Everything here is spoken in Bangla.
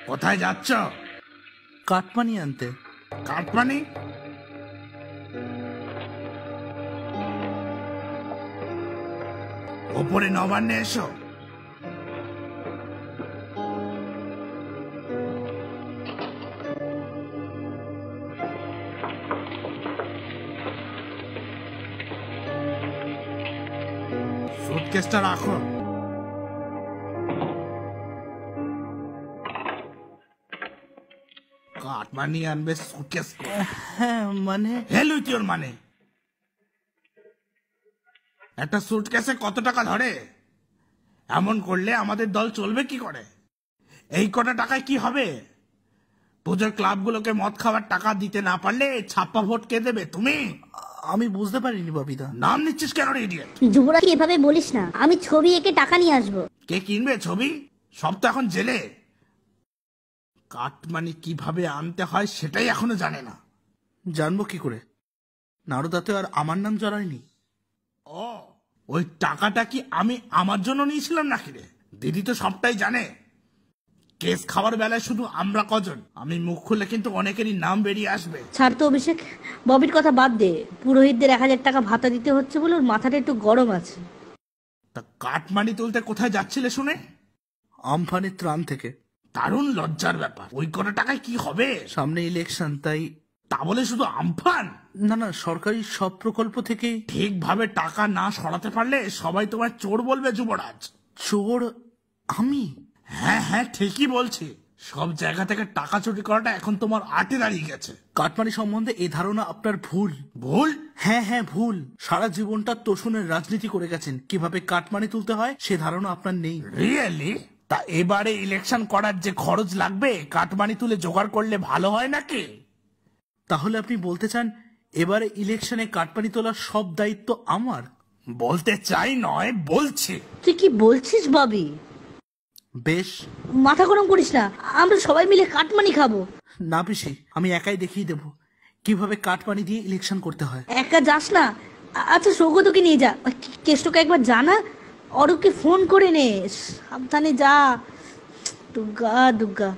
কোথায় যাচ্ছ? কাটমানি আনতে। কাটমানি? ওপরে নবান্নে এসো। সুটকেসটা রাখো। কাটমানি আনবে সুটকেস? হ্যাঁ মানে হেলুই তোর মানে একটা সুটকেসে কত টাকা ধরে? এমন করলে আমাদের দল চলবে কি করে? এই কটা টাকায় কি হবে? পুজোর ক্লাবগুলোকে মদ খাওয়ার টাকা দিতে না পারলে ছাপ্পা ভোট কে দেবে? তুমি? আমি বুঝতে পারিনি বাবিদা। নাম নিচ্ছিস কেন রে ইডিয়েট? যুবরাজ এভাবে বলিস না, আমি ছবি এঁকে টাকা নিয়ে আসবো। কে কিনবে ছবি? সব তো এখন জেলে। কাটমানি কিভাবে আনতে হয় সেটাই এখনো জানে না। জানবো কি করে? নারদাতে আর আমার নাম জড়ায়নি। ও, ওই টাকাটা কি আমি আমার জন্য নিয়েছিলাম নাকি রে? দিদি তো সবটাই জানে। কেস খাওয়ার বেলায় শুধু আমরা কজন? আমি মুখ খুলে কিন্তু অনেকেরই নাম বেরিয়ে আসবে। ছাড় তো অভিষেক, ববির কথা বাদ দে। পুরোহিতদের 1000 টাকা ভাতা দিতে হচ্ছে বলে ওর মাথাটা একটু গরম আছে। তা কাটমানি তুলতে কোথায় যাচ্ছিলে শুনে? আমফানের ত্রাণ থেকে। দারুণ লজ্জার ব্যাপার। ওই কটা টাকায় কি হবে? সামনে ইলেকশন, তাই। তা বলে শুধু আমফান? না না, সরকারি সব প্রকল্প থেকে। ঠিকভাবে টাকা না সরাতে পারলে সবাই তোমার চোর বলবে যুবরাজ। চোর? আমি? হ্যাঁ হ্যাঁ, ঠিকই বলছি। সব জায়গা থেকে টাকা চুরি করাটা এখন তোমার আটে দাঁড়িয়ে গেছে। কাটমানি সম্বন্ধে এই ধারণা আপনার ভুল। ভুল? হ্যাঁ হ্যাঁ ভুল। সারা জীবনটা তোষণের রাজনীতি করে গেছেন, কিভাবে কাটমানি তুলতে হয় সে ধারণা আপনার নেই। রিয়েলি? তা এবারে ইলেকশন করার যে খরচ লাগবে কাটমানি তুলে জোগাড় করলে ভালো হয় নাকি? তাহলে আপনি বলতে চান এবারে ইলেকশনে কাটমানি তোলার সব দায়িত্ব আমার? বলতে চাই নয়, বলছি। তুই কি বলছিস ববি? বেশ। মাথা গরম করিস না, আমরা সবাই মিলে কাটমানি খাবো। না পিসি, আমি একাই দেখিয়ে দেব কিভাবে কাটমানি দিয়ে ইলেকশন করতে হয়। একা যাস না। আচ্ছা সৌগতকে নিয়ে যা, কেষ্টকে একবার জানা, অরূপকে ফোন করে নে, সাবধানে যা। দুর্গা দুর্গা।